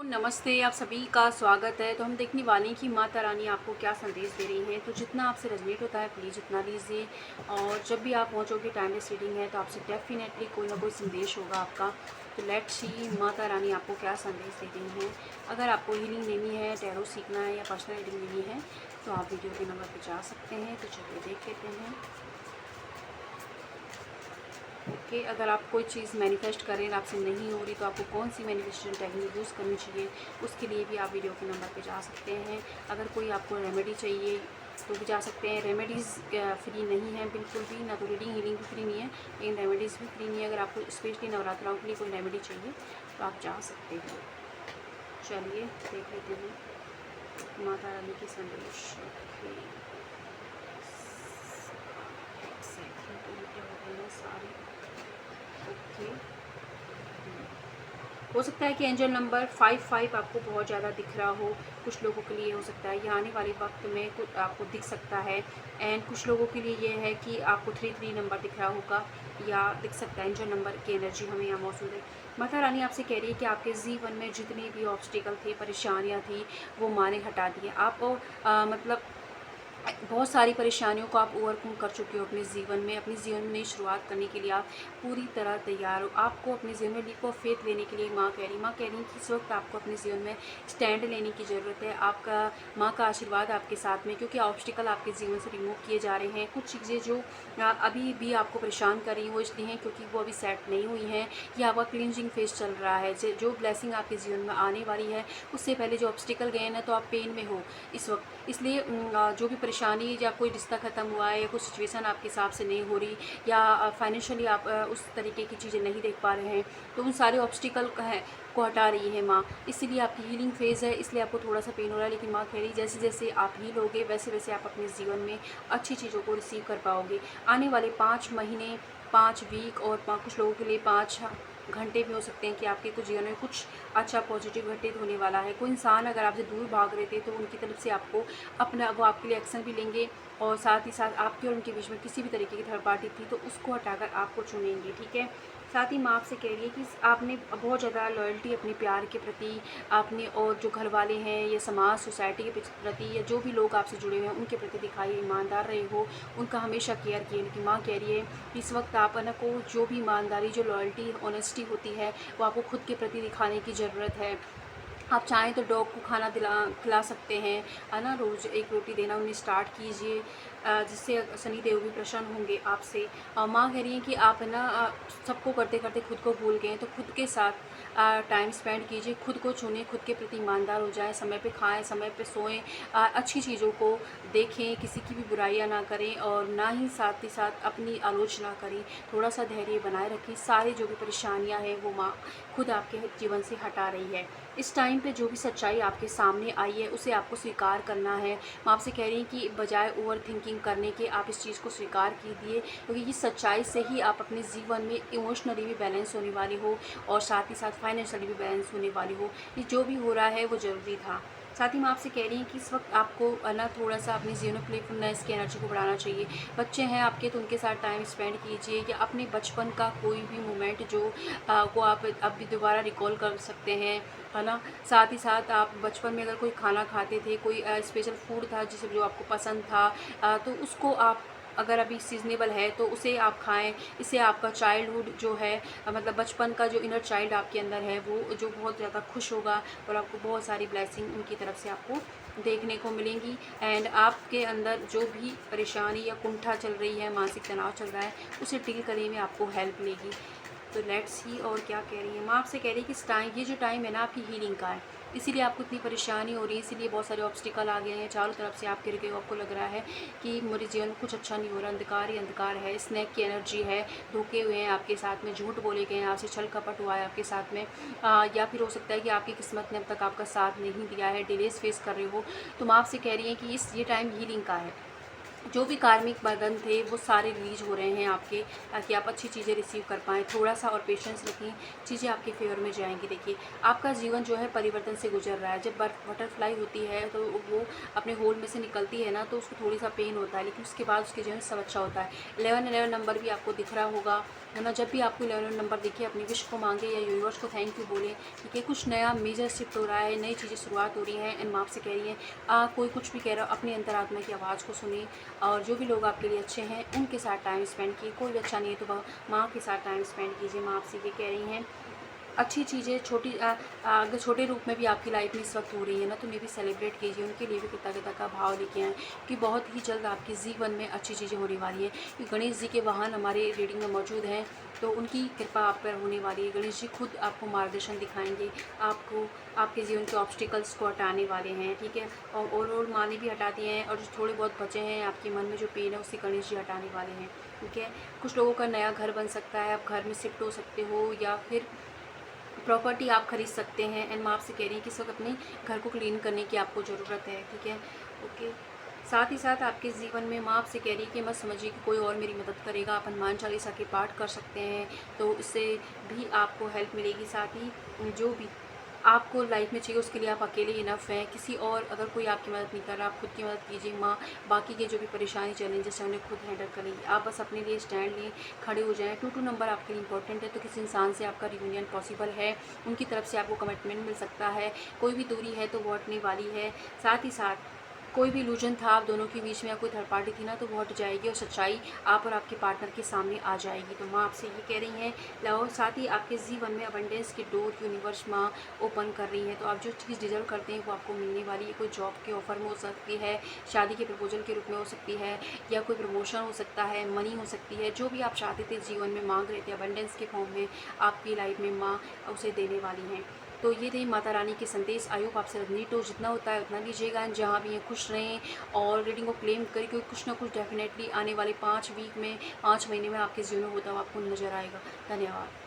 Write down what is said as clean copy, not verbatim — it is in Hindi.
नमस्ते, आप सभी का स्वागत है। तो हम देखने वाले हैं कि माता रानी आपको क्या संदेश दे रही हैं। तो जितना आपसे रेजोनेट होता है प्लीज़ उतना लीजिए। और जब भी आप पहुंचोगे टाइमलेस रीडिंग है तो आपसे डेफिनेटली कोई ना कोई संदेश होगा आपका। तो लेट्स सी माता रानी आपको क्या संदेश दे रही हैं। अगर आपको हीलिंग लेनी है, टैरो सीखना है या पर्सनल रीडिंग लेनी है तो आप वीडियो के नंबर पर जा सकते हैं। तो चलिए देख लेते हैं। ओके, अगर आप कोई चीज़ मैनिफेस्ट करें आपसे नहीं हो रही तो आपको कौन सी मैनिफेस्टेशन टेक्निक यूज़ करनी चाहिए, उसके लिए भी आप वीडियो के नंबर पे जा सकते हैं। अगर कोई आपको रेमेडी चाहिए तो भी जा सकते हैं। रेमेडीज़ फ्री नहीं है बिल्कुल भी, ना तो रीडिंग हीलिंग भी फ्री नहीं है, लेकिन रेमेडीज़ भी फ्री नहीं है। अगर आपको स्पेशली नवरात्राओं के लिए कोई रेमेडी चाहिए तो आप जा सकते हैं। चलिए देख लेते हैं माता रानी के संदेश। ओके, एक सेकंड, उल्टे हो गए हैं सारे। ओके, हो सकता है कि एंजल नंबर 55 आपको बहुत ज़्यादा दिख रहा हो। कुछ लोगों के लिए हो सकता है ये आने वाले वक्त में कुछ आपको दिख सकता है। एंड कुछ लोगों के लिए ये है कि आपको 33 नंबर दिख रहा होगा या दिख सकता है। एंजल नंबर की एनर्जी हमें यहाँ मौजूद है। माता रानी आपसे कह रही है कि आपके जीवन में जितने भी ऑब्स्टिकल थे, परेशानियाँ थी, वो माँ ने हटा दिए। आप मतलब बहुत सारी परेशानियों को आप ओवरकम कर चुके हो अपने जीवन में। अपने जीवन में शुरुआत करने के लिए आप पूरी तरह तैयार हो। आपको अपने जीवन में लीप ऑफ फेथ लेने के लिए माँ कह रही कि इस वक्त आपको अपने जीवन में स्टैंड लेने की ज़रूरत है। आपका माँ का आशीर्वाद आपके साथ में, क्योंकि ऑब्स्टिकल आपके जीवन से रिमूव किए जा रहे हैं। कुछ चीज़ें जो अभी भी आपको परेशान कर रही हैं वो इसलिए हैं क्योंकि वो अभी सेट नहीं हुई हैं या आपका क्लिनजिंग फेज चल रहा है। जो ब्लेसिंग आपके जीवन में आने वाली है उससे पहले जो ऑब्स्टिकल गए ना, तो आप पेन में हो इस वक्त। इसलिए जो भी परेशानी या कोई रिश्ता ख़त्म हुआ है या कोई सिचुएशन आपके हिसाब से नहीं हो रही या फाइनेंशियली आप उस तरीके की चीज़ें नहीं देख पा रहे हैं, तो उन सारे ऑब्स्टिकल को हटा रही है माँ। इसीलिए आपकी हीलिंग फेज़ है, इसलिए आपको थोड़ा सा पेन हो रहा है। लेकिन माँ कह रही जैसे जैसे आप हील होगे वैसे वैसे आप अपने जीवन में अच्छी चीज़ों को रिसीव कर पाओगे। आने वाले 5 महीने, 5 वीक और कुछ लोगों के लिए 5 घंटे भी हो सकते हैं कि आपके कुछ जीवन में कुछ अच्छा पॉजिटिव घटित होने वाला है। कोई इंसान अगर आपसे दूर भाग रहे थे तो उनकी तरफ से आपको अपना वो आपके लिए एक्शन भी लेंगे। और साथ ही साथ आपके और उनके बीच में किसी भी तरीके की थर्ड पार्टी थी तो उसको हटाकर आपको चुनेंगे, ठीक है। साथ ही माँ आपसे कह रही है कि आपने बहुत ज़्यादा लॉयल्टी अपने प्यार के प्रति आपने, और जो घर वाले हैं या समाज सोसाइटी के प्रति या जो भी लोग आपसे जुड़े हुए हैं उनके प्रति दिखाइए, ईमानदार रहे हो, उनका हमेशा केयर किए। लेकिन माँ कह रही है इस वक्त आप न को जो भी ईमानदारी, जो लॉयल्टी, ऑनेस्टी होती है वो आपको खुद के प्रति दिखाने की ज़रूरत है। आप चाहें तो डॉग को खाना खिला सकते हैं, है ना। रोज़ एक रोटी देना उन्हें स्टार्ट कीजिए, जिससे शनि देव भी प्रसन्न होंगे आपसे। माँ कह रही हैं कि आप है ना सबको करते करते खुद को भूल गए हैं, तो खुद के साथ टाइम स्पेंड कीजिए, खुद को चुनें, खुद के प्रति ईमानदार हो जाएं, समय पे खाएं, समय पे सोएं, अच्छी चीज़ों को देखें, किसी की भी बुराइयां ना करें और ना ही साथ अपनी आलोचना करें। थोड़ा सा धैर्य बनाए रखें। सारी जो भी परेशानियां हैं वो माँ खुद आपके जीवन से हटा रही है। इस टाइम पे जो भी सच्चाई आपके सामने आई है उसे आपको स्वीकार करना है। मैं आपसे कह रही हूँ कि बजाय ओवर थिंकिंग करने के आप इस चीज़ को स्वीकार कीजिए, क्योंकि इस सच्चाई से ही आप अपने जीवन में इमोशनली भी बैलेंस होने वाले हो और साथ ही साथ फाइनेंशियली भी बैलेंस होने वाली हो। ये जो भी हो रहा है वो ज़रूरी था। साथ ही मैं आपसे कह रही हूँ कि इस वक्त आपको ना थोड़ा सा अपने जीवन में प्लेफुलनेस की एनर्जी को बढ़ाना चाहिए। बच्चे हैं आपके तो उनके साथ टाइम स्पेंड कीजिए, या अपने बचपन का कोई भी मोमेंट जो को आप अभी दोबारा रिकॉल कर सकते हैं, है ना। साथ ही साथ आप बचपन में अगर कोई खाना खाते थे, कोई स्पेशल फूड था जिसे जो आपको पसंद था, तो उसको आप अगर अभी सीजनेबल है तो उसे आप खाएं। इससे आपका चाइल्डहुड जो है मतलब बचपन का जो इनर चाइल्ड आपके अंदर है वो जो बहुत ज़्यादा खुश होगा और आपको बहुत सारी ब्लेसिंग उनकी तरफ से आपको देखने को मिलेंगी। एंड आपके अंदर जो भी परेशानी या कुंठा चल रही है, मानसिक तनाव चल रहा है, उसे डील करने में आपको हेल्प मिलेगी। तो लेट्स सी और क्या कह रही है माँ। आपसे कह रही है कि इस टाइम, ये जो टाइम है ना आपकी हीलिंग का है, इसीलिए आपको इतनी परेशानी हो रही है, इसीलिए बहुत सारे ऑब्स्टिकल आ गए हैं, चारों तरफ से आप गिर गए हो। आपको लग रहा है कि मेरे जीवन में कुछ अच्छा नहीं हो रहा, अंधकार ही अंधकार है, स्नेक की एनर्जी है, धोखे हुए हैं आपके साथ में, झूठ बोले गए हैं आपसे, छल कपट हुआ है आपके साथ में, या फिर हो सकता है कि आपकी किस्मत ने अब तक आपका साथ नहीं दिया है, डिलेस फेस कर रहे हो। तो माँ आपसे कह रही है कि ये टाइम हीलिंग का है। जो भी कार्मिक बंधन थे वो सारे रिलीज हो रहे हैं आपके, ताकि आप अच्छी चीज़ें रिसीव कर पाएँ। थोड़ा सा और पेशेंस रखें, चीज़ें आपके फेवर में जाएंगी। देखिए, आपका जीवन जो है परिवर्तन से गुजर रहा है। जब बटरफ्लाई होती है तो वो अपने होल में से निकलती है ना, तो उसको थोड़ी सा पेन होता है, लेकिन उसके बाद उसके जीवन सब अच्छा होता है। 11 नंबर भी आपको दिख रहा होगा, है ना। जब भी आपको 11 नंबर दिखे, अपनी विश को मांगे या यूनिवर्स को थैंक यू बोले। ठीक है, कुछ नया मेजर शिफ्ट हो रहा है, नई चीज़ें शुरुआत हो रही हैं। एंड माँ आपसे कह रही है, कोई कुछ भी कह रहा हो, अपनी अंतरात्मा की आवाज़ को सुनिए, और जो भी लोग आपके लिए अच्छे हैं उनके साथ टाइम स्पेंड कीजिए। कोई भी अच्छा नहीं है तो माँ के साथ टाइम स्पेंड कीजिए। माँ आपसे ये कह रही हैं, अच्छी चीज़ें अगर छोटे रूप में भी आपकी लाइफ में इस वक्त हो रही है ना, तो मे भी सेलिब्रेट कीजिए, उनके लिए भी कृतज्ञता का भाव लेके आएँ कि बहुत ही जल्द आपके जीवन में अच्छी चीज़ें होने वाली है। कि गणेश जी के वाहन हमारे रीडिंग में मौजूद हैं, तो उनकी कृपा आप पर होने वाली है। गणेश जी खुद आपको मार्गदर्शन दिखाएंगे, आपको आपके जीवन के ऑब्स्टिकल्स को हटाने वाले हैं। ठीक है, और ओवरऑल माँ ने भी हटा दिए हैं, और जो थोड़े बहुत बचे हैं आपके मन में जो पेन है, उससे गणेश जी हटाने वाले हैं। ठीक है, कुछ लोगों का नया घर बन सकता है, आप घर में शिफ्ट हो सकते हो, या फिर प्रॉपर्टी आप खरीद सकते हैं। एंड माँ आपसे कह रही है कि इस वक्त अपने घर को क्लीन करने की आपको ज़रूरत है। ठीक है, ओके। साथ ही साथ आपके जीवन में माँ आपसे कह रही है कि मत समझिए कि कोई और मेरी मदद करेगा। आप हनुमान चालीसा के पाठ कर सकते हैं, तो इससे भी आपको हेल्प मिलेगी। साथ ही जो भी आपको लाइफ में चाहिए उसके लिए आप अकेले इनफ हैं। किसी और अगर कोई आपकी मदद नहीं कर रहा, आप खुद की मदद कीजिए। माँ बाकी के जो भी परेशानी चैलेंजेस हैं उन्हें खुद हैंडल करेंगी। आप बस अपने लिए स्टैंड लें, खड़े हो जाएँ। 2 नंबर आपके लिए इंपॉर्टेंट है, तो किसी इंसान से आपका रियूनियन पॉसिबल है, उनकी तरफ से आपको कमिटमेंट मिल सकता है। कोई भी दूरी है तो वो हटने वाली है। साथ ही साथ कोई भी इल्यूजन था आप दोनों के बीच में, या कोई थर्ड पार्टी थी ना, तो वो हट जाएगी, और सच्चाई आप और आपके पार्टनर के सामने आ जाएगी। तो माँ आपसे ये कह रही हैं, और साथ ही आपके जीवन में अबंडेंस की डोर यूनिवर्स माँ ओपन कर रही है। तो आप जो चीज़ डिजर्व करते हैं वो आपको मिलने वाली है। कोई जॉब के ऑफर में हो सकती है, शादी के प्रपोजल के रूप में हो सकती है, या कोई प्रमोशन हो सकता है, मनी हो सकती है। जो भी आप चाहते थे, जीवन में मांग रहे थे, अबंडेंस के फॉर्म में आपकी लाइफ में माँ उसे देने वाली हैं। तो ये थे माता रानी के संदेश। आई होप आपसे रेजोनेट हो। जितना होता है उतना लीजिएगा, जहाँ भी हैं खुश रहें, और रीडिंग को क्लेम करें, क्योंकि कुछ ना कुछ डेफिनेटली आने वाले 5 वीक में, 5 महीने में आपके जीवन में होता हुआ आपको नज़र आएगा। धन्यवाद।